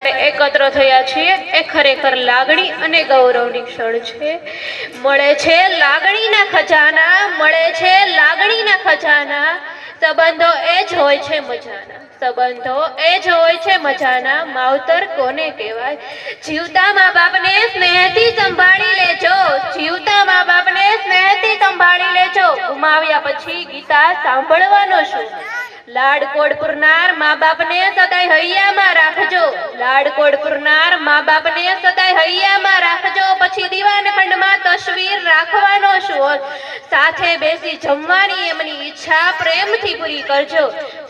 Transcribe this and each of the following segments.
એકત્ર થયા છીએ એ ખરેખર લાગણી અને ગૌરવની ક્ષણ છે। મળે છે લાગણીના ખજાના, મળે છે લાગણીના ખજાના, સંબંધો એ જ હોય છે મજાના, સંબંધો એ જ હોય છે મજાના, માવતર કોને કહેવાય। જીવતા મા બાપને સ્નેહથી સંભાળી લેજો, જીવતા મા બાપને સ્નેહથી સંભાળી લેજો, ગુમાવ્યા પછી ગીતા સાંભળવાનો શું। લાડકોડ પુરનાર મા બાપને સદાય હૈયામાં રાખજો, લાડકોડ પુરનાર મા બાપને સદાય હૈયામાં રાખજો, પછી દીવાનખંડમાં તસવીર રાખવાનો શું। સાથે બેસી જમવાની એમની ઈચ્છા પ્રેમથી પૂરી કરજો,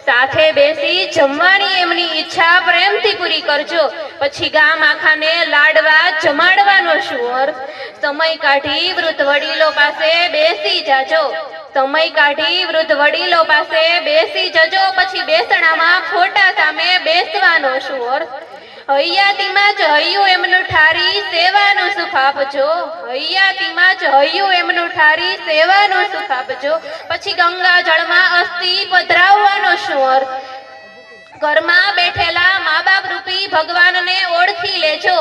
સાથે બેસી જમવાની એમની ઈચ્છા પ્રેમથી પૂરી કરજો, પછી ગામ આખાને લાડવા જમાડવાનો શું અર્થ। સમય કાઢી વૃદ્ધ વડીલો પાસે બેસી જાજો, સમય કાઢી વૃદ્ધ વડીલો પાસે બેસી જજો, પછી બેસણામાં ખોટા સામે બેસવાનો શું અર્થ। હૈયાતીમાં જ હૈયું એમનું ઠારી સેવાનું સુખ આપજો, હૈયાતીમાં જ હૈયું એમનું ઠારી સેવાનું સુખ આપજો, પછી ગંગા જળમાં અસ્થિ પધરાવવાનો શું અર્થ। ઘરમાં બેઠેલા મા બાપ રૂપી ભગવાનને ઓળખી લેજો,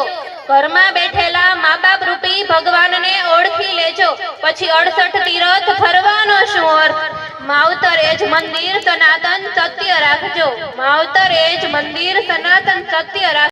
ઘરમાં બેઠેલા મા બાપ રૂપી ભગવાનને ઓળખી લેજો, પછી 68 તીરથ ફરવાનો શું અર્થ। માવતર એ જ મંદિર સનાતન સત્ય રાખજો, માવતર એ જ મંદિર સનાતન સત્ય રાખજો।